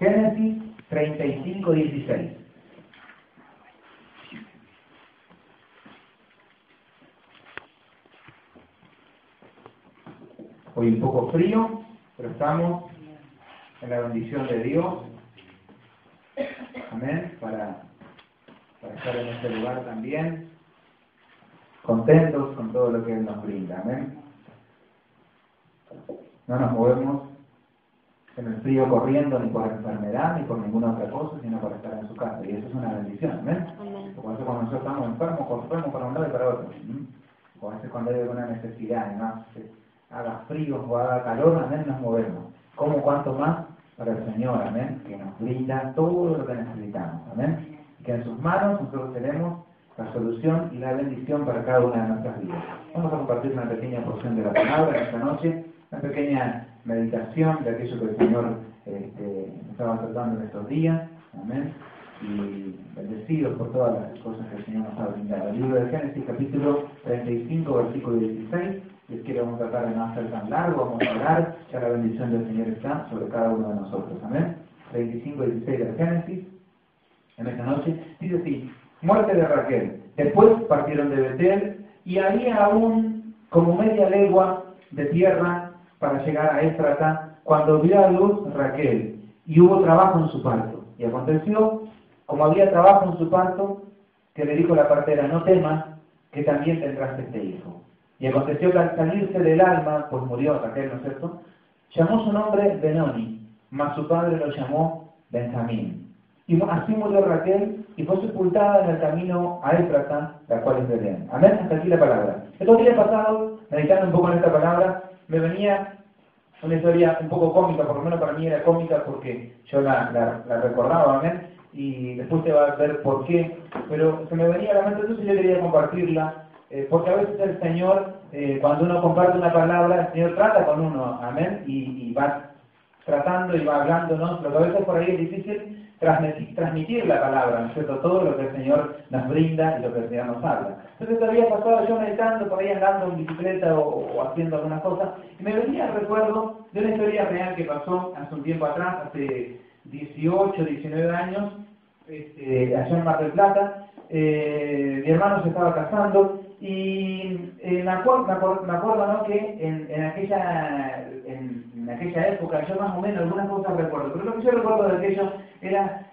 Génesis 35:16. Hoy un poco frío, pero estamos en la bendición de Dios. Amén. Para estar en este lugar también, contentos con todo lo que Él nos brinda. Amén. No nos movemos en el frío corriendo ni por enfermedad ni por ninguna otra cosa, sino para estar en su casa. Y eso es una bendición. Amén. Por eso cuando nosotros estamos enfermos, corremos para un lado y para otro. O a veces cuando hay alguna necesidad, ¿no? Haga frío o haga calor, amén, nos movemos. ¿Cómo cuánto más para el Señor, amén? Que nos brinda todo lo que necesitamos, amén. Y que en sus manos nosotros tenemos la solución y la bendición para cada una de nuestras vidas. Vamos a compartir una pequeña porción de la palabra esta noche, una pequeña meditación de aquello que el Señor estaba tratando en estos días, amén. Y bendecidos por todas las cosas que el Señor nos ha brindado. El libro de Génesis, capítulo 35, versículo 16. Les quiero vamos a tratar de no hacer tan largo, vamos a orar, ya la bendición del Señor está sobre cada uno de nosotros. Amén. 35:16 del Génesis, en esta noche, dice así: muerte de Raquel. Después partieron de Betel, y había aún como media legua de tierra para llegar a Éfrata, cuando dio a luz Raquel, y hubo trabajo en su parto. Y aconteció, como había trabajo en su parto, que le dijo la partera: no temas, que también tendrás este hijo. Y aconteció que al salirse del alma, pues murió Raquel, ¿no es cierto?, llamó su nombre Benoni, mas su padre lo llamó Benjamín. Y así murió Raquel y fue sepultada en el camino a Éfrata, la cual es Belén. Amén, hasta aquí la palabra. Estos días pasados, meditando un poco en esta palabra, me venía una historia un poco cómica, por lo menos para mí era cómica porque yo la recordaba, amén, y después te va a ver por qué, pero se me venía a la mente, entonces yo quería compartirla. Porque a veces el Señor, cuando uno comparte una palabra, el Señor trata con uno, amén, y va tratando y va hablándonos, lo que a veces por ahí es difícil transmitir la palabra, ¿no es cierto?, todo lo que el Señor nos brinda y lo que el Señor nos habla. Entonces todavía pasaba yo meditando, por ahí andando en bicicleta o haciendo algunas cosas, y me venía el recuerdo de una historia real que pasó hace un tiempo atrás, hace 18, 19 años, allá en Mar del Plata. Mi hermano se estaba casando y me acuerdo, ¿no?, que en aquella época yo más o menos algunas cosas recuerdo, pero lo que yo recuerdo de aquello era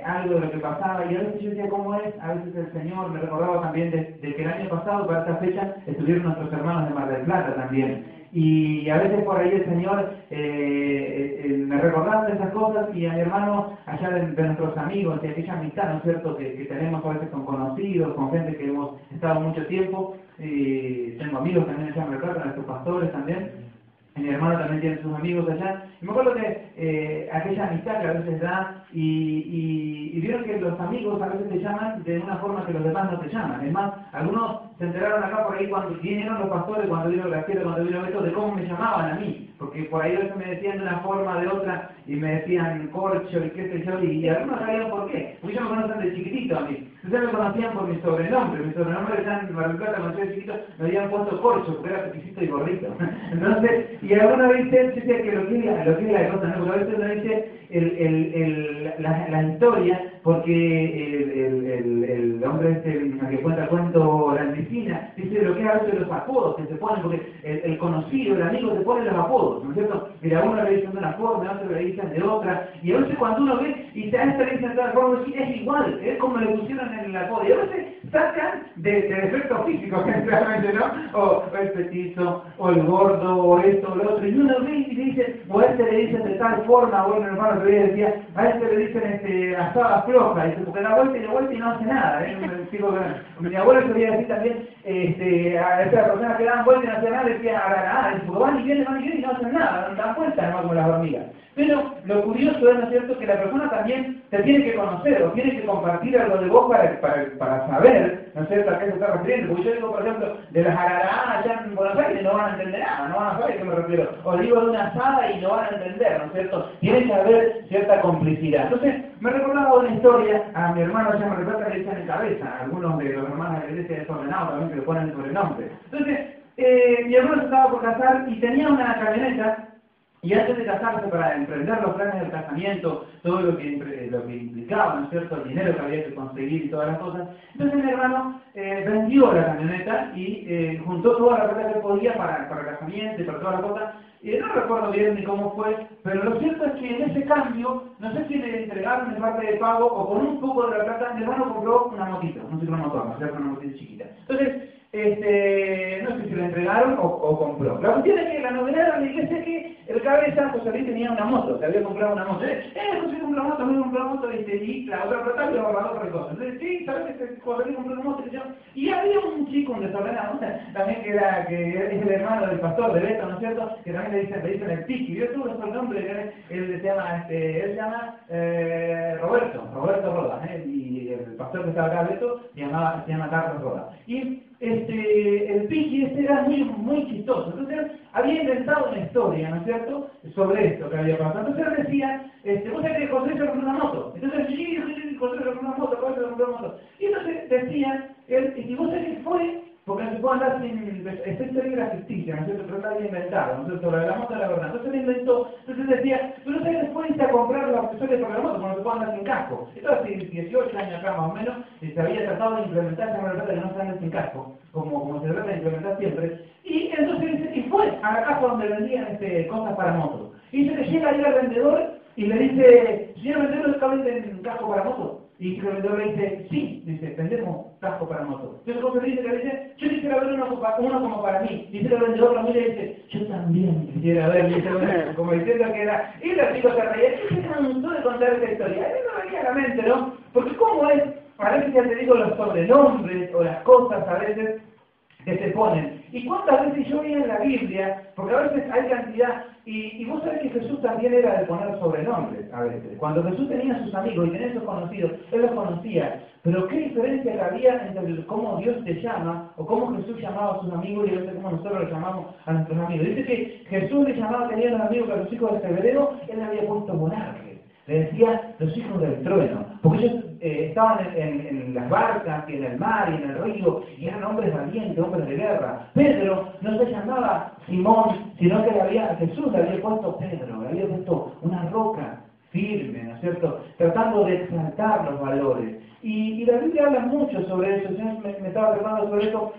algo de lo que pasaba, y a veces yo decía cómo es, a veces el Señor me recordaba también de que el año pasado para esta fecha estuvieron nuestros hermanos de Mar del Plata también. Y a veces por ahí el Señor me recordaba de esas cosas, y a mi hermano allá de nuestros amigos, de aquella amistad, ¿no es cierto?, que tenemos a veces con conocidos, con gente que hemos estado mucho tiempo. Tengo amigos también allá en Mar del Plata, nuestros pastores también. Mi hermano también tiene sus amigos allá. Y me acuerdo que aquella amistad que a veces da, y vieron que los amigos a veces te llaman de una forma que los demás no te llaman. Es más, algunos se enteraron acá por ahí cuando vinieron los pastores, cuando vino Graciela, cuando vino Beto, de cómo me llamaban a mí. Porque por ahí a veces me decían de una forma o de otra, y me decían corcho y qué sé yo, y algunos sabían por qué. Porque ellos me conocen de chiquitito a mí. Ustedes me conocían por mi sobrenombre. Mi sobrenombre ya en Mar del Plata, cuando yo era chiquito, me habían puesto corcho, porque era pequicito y gordito. Entonces, y alguna vez decía que lo que es la cosa, ¿no? Porque a veces uno dice la historia, porque el hombre que cuenta cuento la medicina, dice lo que es a veces los apodos que se ponen, porque el conocido, el amigo se pone los apodos, ¿no es cierto? Y a uno le dicen de una forma, a otro le dicen de otra, y a veces cuando uno ve y a este le dicen de otra forma, es igual, es como le pusieron en el apodo, y a veces sacan de defectos físicos, claramente, ¿no? O el petizo, o el gordo, o esto, o lo otro, y uno ve y dice, o a este le dicen de tal forma, bueno, hermano, que decía, a este le dicen asada floja, dice, porque da vuelta y no hace nada, mi abuelo solía decir también, a estas personas que dan vuelta y no hacen nada, decía, porque van y vienen y no hacen nada, no dan vuelta, además como las hormigas. Pero lo curioso es, ¿no es cierto?, que la persona también te tiene que conocer, o tiene que compartir algo de vos para saber, ¿no es cierto?, a qué se está refiriendo. Porque yo digo, por ejemplo, de las jararadas allá en Buenos Aires, no van a entender nada, no van a saber a qué me refiero. O digo de una asada y no van a entender, ¿no es cierto? Tiene que haber cierta complicidad. Entonces, me recordaba una historia, a mi hermano allá en Mar del Plata le echan en cabeza, algunos de los hermanos de la iglesia desordenados también que le ponen sobrenombre. Entonces, mi hermano se estaba por casar y tenía una camioneta Y antes de casarse, para emprender los planes del casamiento, todo lo que implicaba, ¿no es cierto?, el dinero que había que conseguir y todas las cosas. Entonces mi hermano vendió la camioneta y juntó toda la plata que podía para el casamiento y para todas las cosas. No recuerdo bien ni cómo fue, pero lo cierto es que en ese cambio, no sé si le entregaron en parte de pago o con un poco de la plata, mi hermano compró una motito, un ciclomotor, ¿no es cierto?, una motita chiquita. Entonces, no sé si le entregaron o compró. La cuestión es que la novedad de la iglesia es que el cabeza, José Luis, tenía una moto, se había comprado una moto. José compró una moto, me compró una moto, y la otra plata había ahorrado otra cosa. Entonces, sí, ¿sabes que José Luis compró una moto? Y había un chico, un desordenado, también que es el hermano del pastor de Beto, ¿no es cierto?, que también le dicen el Tiki. Yo tuve el nombre, él se llama Roberto Rodas, y el pastor que estaba acá, Beto, se llama Carlos Rodas. Y el Piki era muy chistoso. Entonces él había inventado una historia, ¿no es cierto?, sobre esto que había pasado. Entonces él decía, vos sabés que José se compró una moto. Entonces, sí, José se compró una moto, José se compró una moto. Y entonces decía, y vos sabés que fue, porque no se puede andar sin, esta historia era ficticia, ¿no es cierto?, pero está bien inventado, ¿no es cierto?, la moto la verdad. Entonces él inventó, entonces decía, pero no sabés que fuiste a comprar los accesorios para la moto, porque no se puede andar sin casco. Esto hace 18 años acá más o menos, se había tratado de implementar esa modalidad de que no se ande sin casco, como se trata de implementar siempre. Y entonces dice, y fue a la casa donde vendían cosas para motos. Y dice que llega ahí al vendedor y le dice, señor vendedor, ¿está vendiendo casco para moto? Y el vendedor le dice, sí, dice, vendemos casco para moto. Entonces José dice que le dice, yo quisiera ver uno como para mí. Dice el vendedor, lo mira y dice, yo también quisiera ver, dice, como diciendo que era. Y los chicos se reían, y se cansó de contar esta historia. A mí me venía a la mente, ¿no? Porque cómo es, a veces ya te digo los sobrenombres o las cosas a veces que se ponen. Y cuántas veces yo vi en la Biblia, porque a veces hay cantidad, y vos sabés que Jesús también era de poner sobrenombres a veces. Cuando Jesús tenía sus amigos y tenía sus conocidos, él los conocía. Pero qué diferencia que había entre cómo Dios te llama, o cómo Jesús llamaba a sus amigos y a veces cómo nosotros le llamamos a nuestros amigos. Dice que Jesús le llamaba, tenía los amigos que a los hijos de Zebedeo, él le había puesto monarcas. Le decía los hijos del trueno, porque ellos estaban en las barcas, y en el mar, y en el río, y eran hombres valientes, hombres de guerra. Pedro no se llamaba Simón, sino que Jesús le había puesto Pedro, le había puesto una roca firme, ¿no es cierto?, tratando de exaltar los valores. Y la Biblia habla mucho sobre eso. Yo me estaba tratando sobre eso,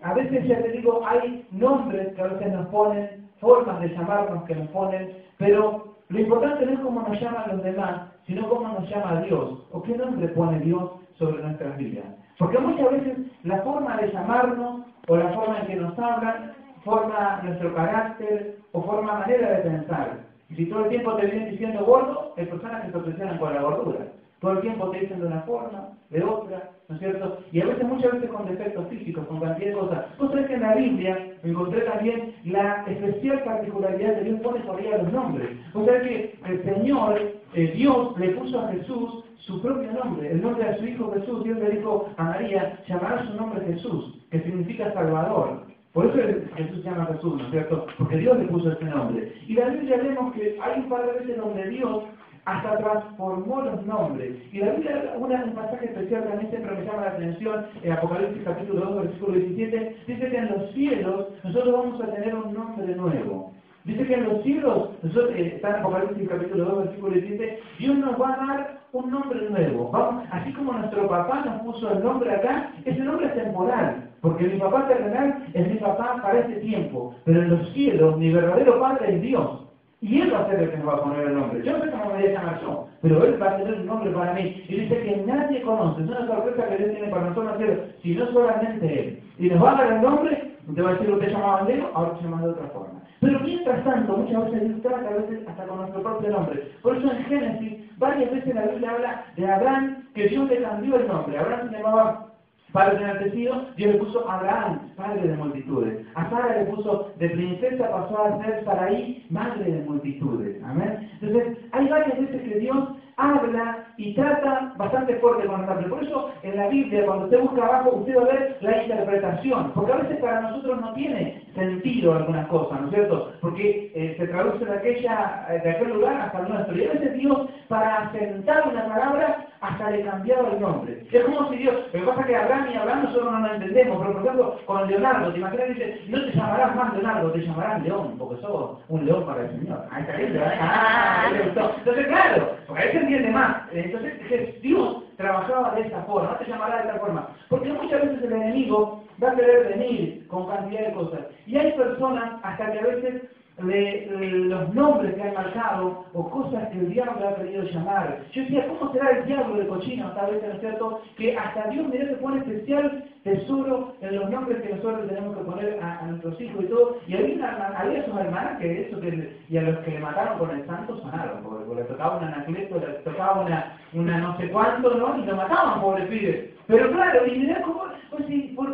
a veces, ya te digo, hay nombres que a veces nos ponen, formas de llamarnos que nos ponen, pero lo importante no es cómo nos llaman los demás, sino cómo nos llama Dios, o qué nombre pone Dios sobre nuestras vidas. Porque muchas veces la forma de llamarnos, o la forma en que nos hablan, forma nuestro carácter, o forma manera de pensar. Y si todo el tiempo te vienen diciendo gordo, hay personas que se obsesionan con la gordura. Todo el tiempo te dicen de una forma, de otra, ¿no es cierto? Y a veces, muchas veces con defectos físicos, con cantidad de cosas. Vos sabés que en la Biblia encontré también la especial particularidad de Dios pone todavía los nombres. Vos sabés que el Señor, Dios, le puso a Jesús su propio nombre, el nombre de su Hijo Jesús. Dios le dijo a María, llamará su nombre Jesús, que significa Salvador. Por eso Jesús se llama Jesús, ¿no es cierto? Porque Dios le puso ese nombre. Y la Biblia vemos que hay un par de veces donde Dios hasta transformó los nombres. Y la Biblia, un pasaje especial también siempre me llama la atención, en Apocalipsis capítulo 2, versículo 17, dice que en los cielos nosotros vamos a tener un nombre nuevo. Dice que en los cielos, está en Apocalipsis capítulo 2, versículo 17, Dios nos va a dar un nombre nuevo. Así como nuestro papá nos puso el nombre acá, ese nombre es temporal. Porque mi papá terrenal es mi papá para este tiempo. Pero en los cielos, mi verdadero padre es Dios. Y Él va a ser el que nos va a poner el nombre. Yo no sé cómo me voy a llamar yo, pero Él va a tener un nombre para mí. Y dice que nadie conoce. Es una sorpresa que Dios tiene para nosotros, sino solamente Él. Y nos va a dar el nombre, te va a decir, usted llamaba Leo, ahora se llama de otra forma. Pero mientras tanto, muchas veces Dios trata, a veces hasta con nuestro propio nombre. Por eso en Génesis, varias veces la Biblia habla de Abraham, que Dios le cambió el nombre. Abraham se llamaba padre de enaltecido, Dios le puso Abraham, padre de multitudes. A Sara le puso, de princesa pasó a ser Saraí, madre de multitudes. Amén. Entonces, hay varias veces que Dios habla y trata bastante fuerte con nosotros. Por eso, en la Biblia, cuando usted busca abajo, usted va a ver la interpretación. Porque a veces para nosotros no tiene sentido algunas cosas, ¿no es cierto? Porque se traduce de aquel lugar hasta el nuestro. Y a veces Dios para asentar una palabra hasta le cambiaba el nombre. Es como si Dios, lo que pasa es que Abraham nosotros no lo entendemos, pero por ejemplo con Leonardo, te imaginas que dice, no te llamarás más Leonardo, te llamarás León, porque sos un león para el Señor. Ahí está bien, le gustó. Entonces claro, porque ahí se entiende más. Entonces Dios trabajaba de esa forma, no te llamará de esta forma. Porque muchas veces el enemigo va a querer venir con cantidad de cosas. Y hay personas hasta que a veces los nombres que han marcado o cosas que el diablo ha querido llamar. Yo decía, ¿cómo será el diablo de cochino? Tal vez, ¿no es cierto? Que hasta Dios, mira, se pone especial tesoro en los nombres que nosotros tenemos que poner a nuestros hijos y todo. Y había sus hermanas y a los que le mataron con el santo sonaron, porque le tocaba un anacleto, le tocaba una no sé cuánto, ¿no? Y lo mataban, pobre pibe. Pero claro, y mirá cómo, ¿por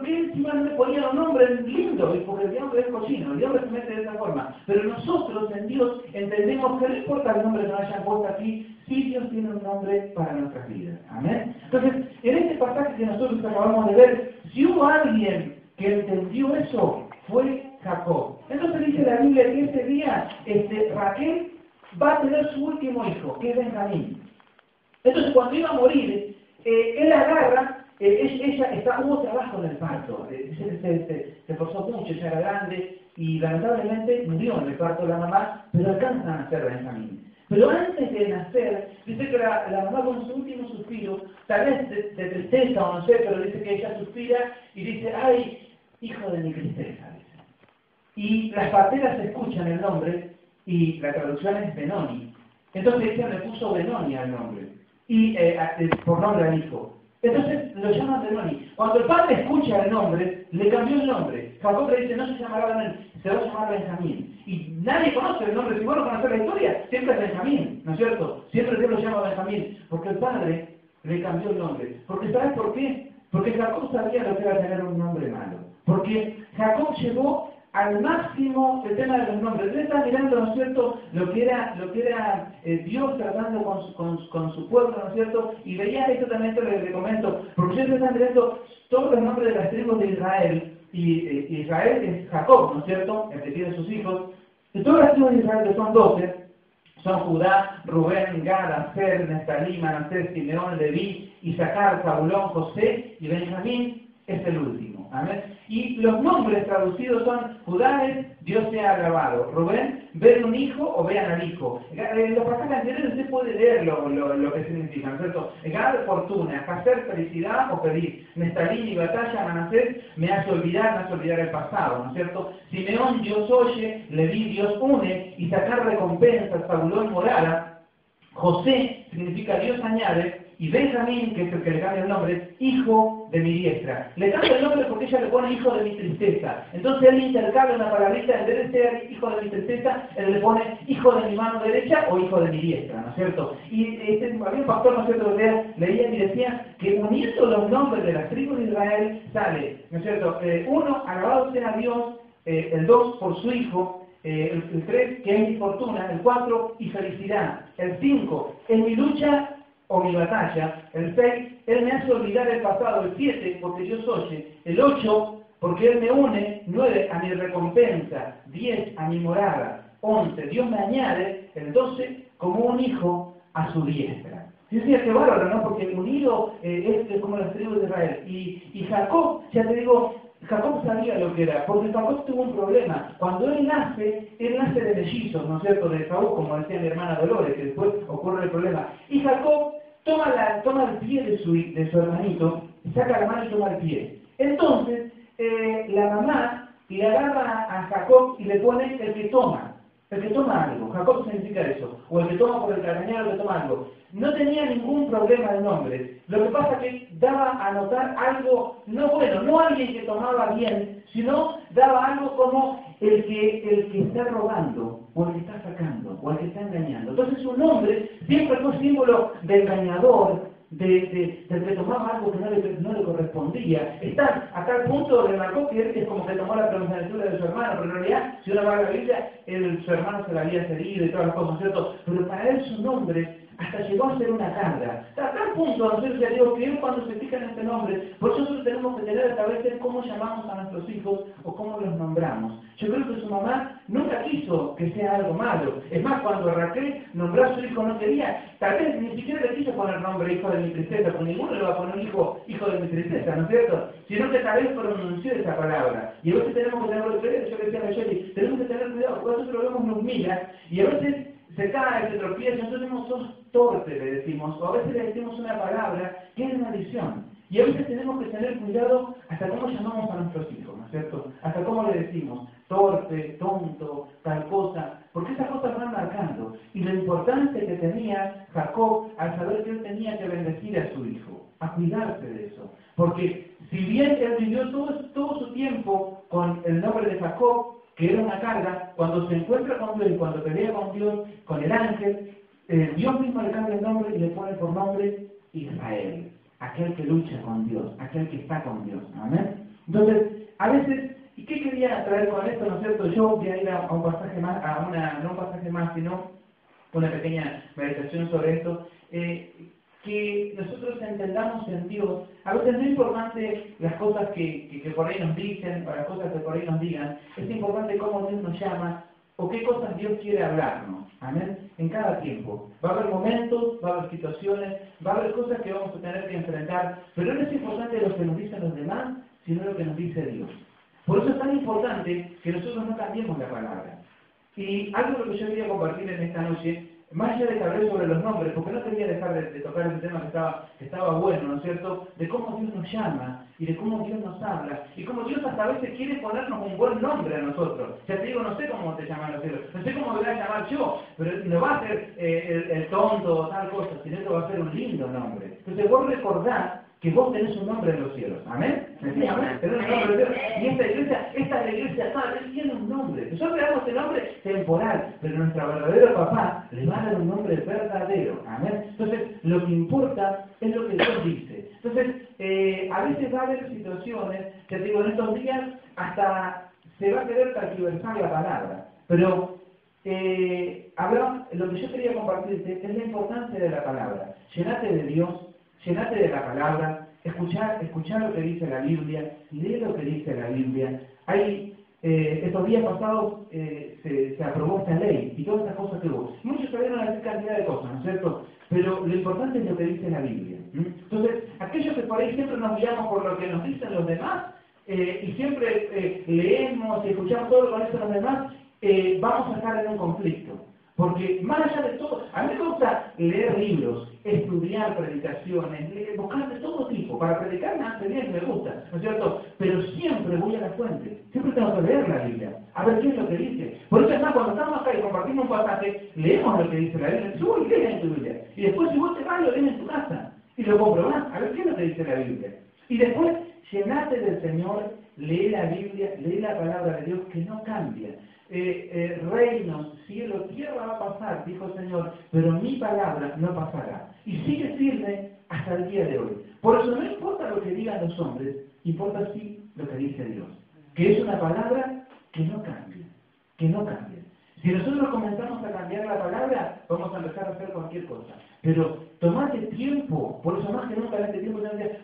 qué encima no le ponían un nombre lindo? Y porque el diablo es cochino, el diablo se mete de esa forma. Pero nosotros en Dios entendemos que no importa el nombre que nos hayan puesto aquí, sí Dios tiene un nombre para nuestras vidas. Amén. Entonces, en este pasaje que nosotros acabamos de ver, si hubo alguien que entendió eso, fue Jacob. Entonces dice la Biblia que ese día Raquel va a tener su último hijo, que es Benjamín. Entonces cuando iba a morir, él agarra, hubo trabajo en el parto, se esforzó mucho, ya era grande, y lamentablemente murió en el parto de la mamá, pero alcanza a nacer Benjamín. Pero antes de nacer, dice que la mamá con su último suspiro, tal vez de tristeza o no sé, pero dice que ella suspira y dice, ¡ay, hijo de mi tristeza! Dice. Y las parteras escuchan el nombre, y la traducción es Benoni. Entonces ella le puso Benoni al nombre, y por nombre al hijo. Entonces lo llaman Benoni. Cuando el padre escucha el nombre, le cambió el nombre. Jacob le dice, no se llamará Benoni, se va a llamar Benjamín. Y nadie conoce el nombre. Si vos no conocés la historia, siempre es Benjamín, ¿no es cierto? Siempre Dios lo llama Benjamín, porque el padre le cambió el nombre. Porque ¿sabes por qué? Porque Jacob sabía lo que era tener un nombre malo. Porque Jacob llevó al máximo el tema de los nombres. Él está mirando, ¿no es cierto?, lo que era Dios tratando con su pueblo, ¿no es cierto? Y veía esto también, le comento, porque ustedes están mirando todos los nombres de las tribus de Israel, y Israel es Jacob, ¿no es cierto?, el que tiene sus hijos, y todas las tribus de Israel, que son 12, son Judá, Rubén, Gad, Aser, Neftalí, Manasés, Simeón, Leví, Isaacar, Zabulón, José y Benjamín es el último. Amén. Y los nombres traducidos son: Judá es Dios sea alabado, Rubén, ver un hijo o vean al hijo. En los pasajes anteriores usted puede leer lo que significa, ¿no es cierto? Gad, fortuna, Aser, felicidad o feliz, Neftalí, mi batalla, Manasés, me hace olvidar el pasado, ¿no es cierto? Simeón, Dios oye, Leví, Dios une, Isaacar, recompensa, Zabulón, morada, José significa Dios añade, y Benjamín, que es el que le cambia el nombre, hijo de mi diestra. Le cambia el nombre porque ella le pone hijo de mi tristeza. Entonces él intercambia una palabrita, en vez de ser hijo de mi tristeza, él le pone hijo de mi mano derecha o hijo de mi diestra, ¿no es cierto? Y había un pastor, ¿no es cierto?, que leía y decía que uniendo los nombres de las tribus de Israel sale, ¿no es cierto?, uno, alabado sea Dios, el 2, por su hijo, el 3, que es mi fortuna, el 4, y felicidad, el 5, es mi lucha o mi batalla, el 6, Él me hace olvidar el pasado, el 7, porque Dios oye, el 8, porque Él me une, 9, a mi recompensa, 10, a mi morada, 11, Dios me añade, el 12, como un hijo a su diestra. Sí, qué bárbaro, ¿no? Porque unido es como las tribus de Israel. Y Jacob, ya te digo, Jacob sabía lo que era, porque Jacob tuvo un problema. Cuando él nace de mellizos, ¿no es cierto?, de Saúl, como decía mi hermana Dolores, que después ocurre el problema. Y Jacob toma el pie de su hermanito, saca la mano y toma el pie. Entonces, la mamá le agarra a Jacob y le pone el que toma algo. Jacob significa eso, o el que toma por el carneero, el que toma algo. No tenía ningún problema de nombre. Lo que pasa es que daba a notar algo no bueno, no alguien que tomaba bien, sino daba algo como el que está robando, o el que está sacando, o el que está engañando. Entonces su nombre siempre fue símbolo de engañador, del que tomaba algo que no le correspondía. Está a tal punto le marcó que él es como que tomó la primogenitura de su hermano, pero en realidad, si uno va a la Biblia, su hermano se la había cedido y todas las cosas, ¿cierto? Pero para él su nombre hasta llegó a ser una carga. A tal punto, nosotros ya digo, que cuando se fijan en este nombre, por eso nosotros tenemos que tener a saber cómo llamamos a nuestros hijos o cómo los nombramos. Yo creo que su mamá nunca quiso que sea algo malo. Es más, cuando Raquel nombró a su hijo no quería, tal vez ni siquiera le quiso poner nombre hijo de mi tristeza, porque ninguno le va a poner un hijo de mi tristeza, ¿no es cierto? Sino que tal vez pronunció esa palabra. Y a veces tenemos que tener cuidado, yo le decía a Jolie, tenemos que tener cuidado, porque nosotros vemos nos mira, y a veces se cae, se tropieza, nosotros decimos, sos torpe, le decimos, o a veces le decimos una palabra que es maldición. Y a veces tenemos que tener cuidado hasta cómo llamamos a nuestros hijos, ¿no es cierto? Hasta cómo le decimos, torpe, tonto, tal cosa, porque esas cosas van marcando. Y lo importante que tenía Jacob al saber que él tenía que bendecir a su hijo, a cuidarse de eso. Porque si bien él vivió todo su tiempo con el nombre de Jacob, que era una carga, cuando se encuentra con Dios y cuando pelea con Dios, con el ángel, Dios mismo le cambia el nombre y le pone por nombre Israel, aquel que lucha con Dios, aquel que está con Dios. Amén. Entonces, a veces, ¿y qué quería traer con esto? ¿No es cierto? Yo voy a ir a un pasaje más, no un pasaje más, sino una pequeña meditación sobre esto. Que nosotros entendamos en Dios, a veces no es importante las cosas que por ahí nos dicen, o las cosas que por ahí nos digan, es importante cómo Dios nos llama, o qué cosas Dios quiere hablarnos, amén, en cada tiempo. Va a haber momentos, va a haber situaciones, va a haber cosas que vamos a tener que enfrentar, pero no es importante lo que nos dicen los demás, sino lo que nos dice Dios. Por eso es tan importante que nosotros no cambiemos la palabra. Y algo que yo quería compartir en esta noche, más allá de hablar sobre los nombres, porque no quería dejar de tocar ese tema que estaba bueno, ¿no es cierto?, de cómo Dios nos llama y de cómo Dios nos habla y cómo Dios hasta a veces quiere ponernos un buen nombre a nosotros. Ya te digo, no sé cómo te llaman los cielos, no sé cómo me voy a llamar yo, pero no va a ser el tonto o tal cosa, sino que va a ser un lindo nombre. Entonces vos recordás que vos tenés un nombre en los cielos. ¿Amén? ¿Me amén? Tenés un nombre en los cielos. Y esta iglesia tiene un nombre. Nosotros le damos el nombre temporal, pero nuestro verdadero papá le va a dar un nombre verdadero. ¿Amén? Entonces, lo que importa es lo que Dios dice. Entonces, a veces va a haber situaciones, que te digo, en estos días hasta se va a querer tergiversar la palabra. Pero lo que yo quería compartirte es la importancia de la palabra. Llenate de Dios. Llenate de la palabra, escuchar lo que dice la Biblia, lee lo que dice la Biblia. Estos días pasados se aprobó esta ley y todas estas cosas que hubo. Muchos salieron a decir cantidad de cosas, ¿no es cierto? Pero lo importante es lo que dice la Biblia. Entonces, aquellos que por ahí siempre nos guiamos por lo que nos dicen los demás y siempre leemos y escuchamos todo lo que dicen los demás, vamos a estar en un conflicto. Porque más allá de todo, a mí me gusta leer libros, estudiar predicaciones, buscar de todo tipo. Para predicar me hace bien, me gusta, ¿no es cierto? Pero siempre voy a la fuente, siempre tengo que leer la Biblia, a ver qué es lo que dice. Por eso es más, cuando estamos acá y compartimos un pasaje, leemos lo que dice la Biblia. Tú lees en tu Biblia. Y después si vos te vas, lo lees en tu casa. Y lo comprobás, a ver qué es lo que dice la Biblia. Y después, llenate del Señor, lee la Biblia, lee la palabra de Dios que no cambia. Reinos, cielo, tierra va a pasar, dijo el Señor, pero mi palabra no pasará. Y sigue firme hasta el día de hoy. Por eso no importa lo que digan los hombres, importa sí lo que dice Dios. Que es una palabra que no cambia, que no cambia. Si nosotros comenzamos a cambiar la palabra, vamos a empezar a hacer cualquier cosa. Pero tomate tiempo, por eso más que nunca en este tiempo,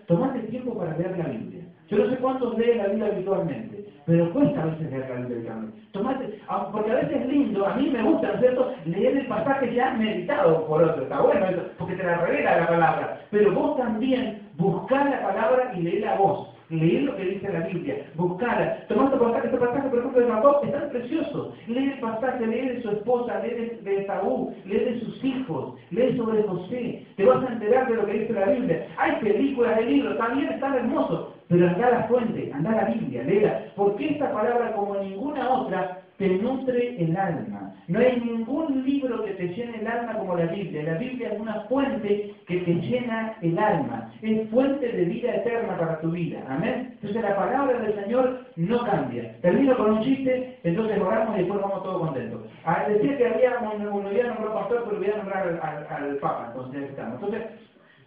tomate tiempo para leer la Biblia. Yo no sé cuántos leen la Biblia habitualmente, pero cuesta a veces leer la Biblia habitualmente. Tomate, porque a veces es lindo, a mí me gusta, ¿no es cierto?, leer el pasaje ya meditado por otro, está bueno eso, porque te la revela la palabra. Pero vos también buscá la palabra y leela vos. Leer lo que dice la Biblia, buscar, tomar este pasaje, por ejemplo, de Jacob, es tan precioso. Lee el pasaje, lee de su esposa, lee de Esaú, lee de sus hijos, lee sobre José, te vas a enterar de lo que dice la Biblia. Hay películas de libros, también están hermosos, pero anda a la fuente, anda a la Biblia, léela, porque esta palabra, como ninguna otra, te nutre el alma. No hay ningún libro que te llene el alma como la Biblia. La Biblia es una fuente que te llena el alma. Es fuente de vida eterna para tu vida. Amén. Entonces la palabra del Señor no cambia. Termino con un chiste, entonces oramos y después vamos todos contentos. Decía que había nombrado pastor, pero voy a nombrar al Papa. Entonces estamos. Entonces,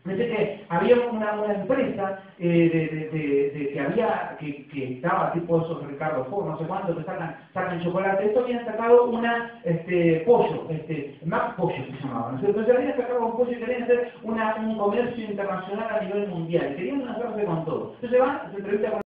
Pensé que había una empresa que estaba tipo esos Ricardo Ford, no sé cuánto, que sacan chocolate. Esto habían sacado pollo, Mac Pollo se llamaba, ¿no es cierto? Entonces habían sacado un pollo y querían hacer un comercio internacional a nivel mundial, querían hacerse con todo. Entonces van, se entrevista con